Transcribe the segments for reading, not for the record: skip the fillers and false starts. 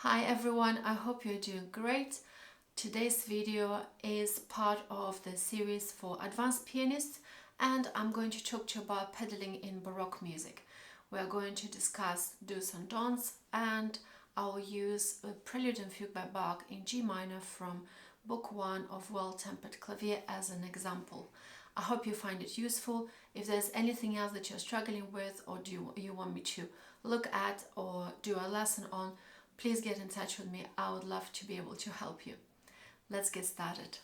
Hi everyone, I hope you're doing great. Today's video is part of the series for advanced pianists, and I'm going to talk to you about pedaling in Baroque music. We are going to discuss do's and don'ts, and I'll use a Prelude and Fugue by Bach in G minor from Book 1 of Well-Tempered Clavier as an example. I hope you find it useful. If there's anything else that you're struggling with or you want me to look at or do a lesson on, please get in touch with me. I would love to be able to help you. Let's get started.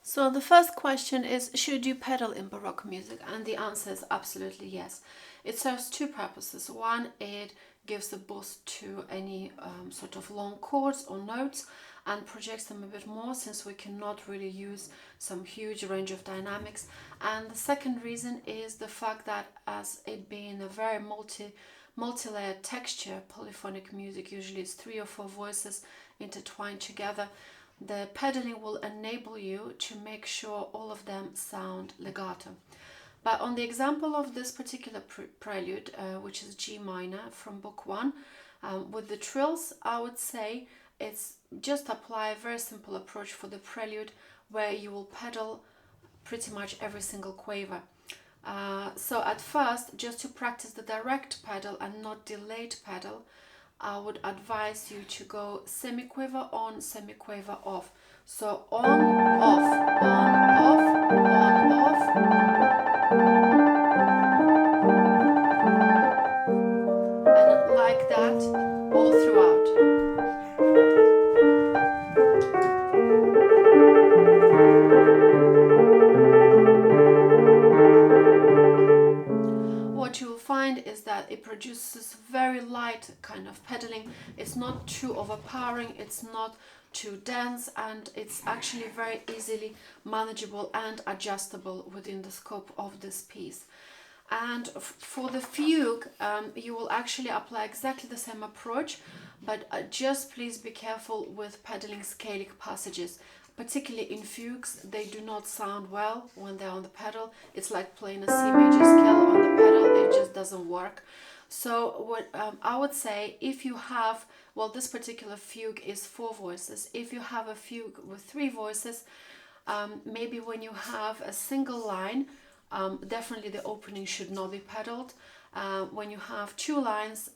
So the first question is, should you pedal in Baroque music? And the answer is absolutely yes. It serves two purposes. One, it gives a boost to any sort of long chords or notes and projects them a bit more, since we cannot really use some huge range of dynamics. And the second reason is the fact that, as it being a very multi-layered texture, polyphonic music, usually it's 3 or 4 voices intertwined together, the pedaling will enable you to make sure all of them sound legato. But on the example of this particular prelude, which is G minor from Book 1, with the trills, I would say it's just apply a very simple approach for the prelude, where you will pedal pretty much every single quaver. So at first, just to practice the direct pedal and not delayed pedal, I would advise you to go semiquaver on, semiquaver off. So on, off, on, off, on, off. And like that all throughout. What you will find is that it produces very light kind of pedaling. It's not too overpowering, it's not too dense, and it's actually very easily manageable and adjustable within the scope of this piece. And for the fugue, you will actually apply exactly the same approach, but just please be careful with pedaling scalic passages. Particularly in fugues, they do not sound well when they're on the pedal. It's like playing a C major scale on the pedal, it just doesn't work. So what I would say, if you have, well, this particular fugue is 4 voices. If you have a fugue with 3 voices, maybe when you have a single line, definitely the opening should not be pedaled. When you have 2 lines,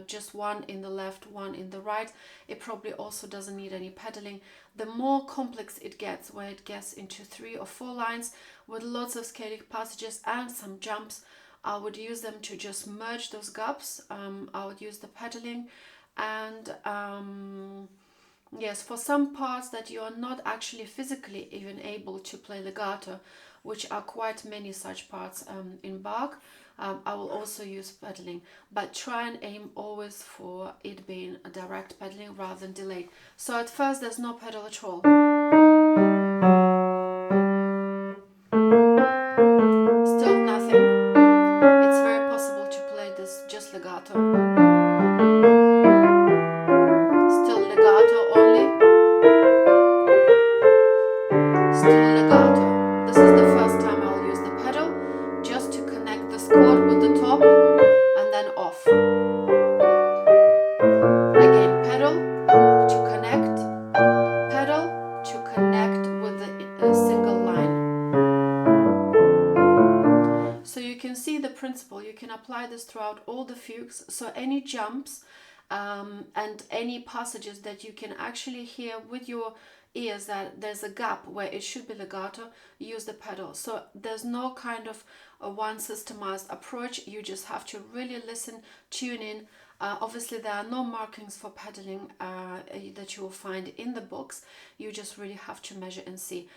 just one in the left, one in the right, it probably also doesn't need any pedaling. The more complex it gets, where it gets into 3 or 4 lines with lots of scalic passages and some jumps, I would use them to just merge those gaps. I would use the pedaling, and yes, for some parts that you are not actually physically even able to play legato, which are quite many such parts in Bach, I will also use pedaling, but try and aim always for it being a direct pedaling rather than delayed. So at first there's no pedal at all. Still nothing. It's very possible to play this just legato. Still legato only. Still legato. This is the first time I'll use the pedal, just to connect this chord with the top, and then off. Again, pedal to connect, pedal to connect with the single line. So you can see the principle. You can apply this throughout all the fugues. So any jumps and any passages that you can actually hear with your ears that there's a gap where it should be legato, use the pedal. So there's no kind of a one systemized approach. You just have to really listen, tune in. Obviously there are no markings for pedaling that you will find in the books. You just really have to measure and see.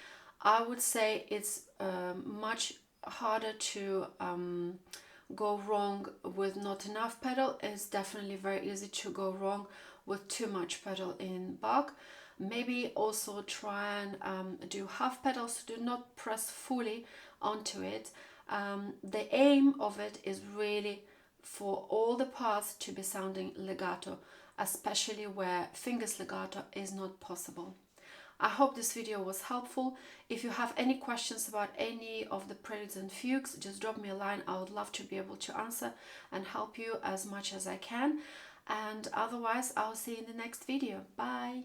I would say it's much harder to go wrong with not enough pedal. It's definitely very easy to go wrong with too much pedal in Bach. Maybe also try and do half pedals, do not press fully onto it. The aim of it is really for all the parts to be sounding legato, especially where fingers legato is not possible. I hope this video was helpful. If you have any questions about any of the preludes and fugues, just drop me a line. I would love to be able to answer and help you as much as I can. and otherwise I'll see you in the next video. Bye!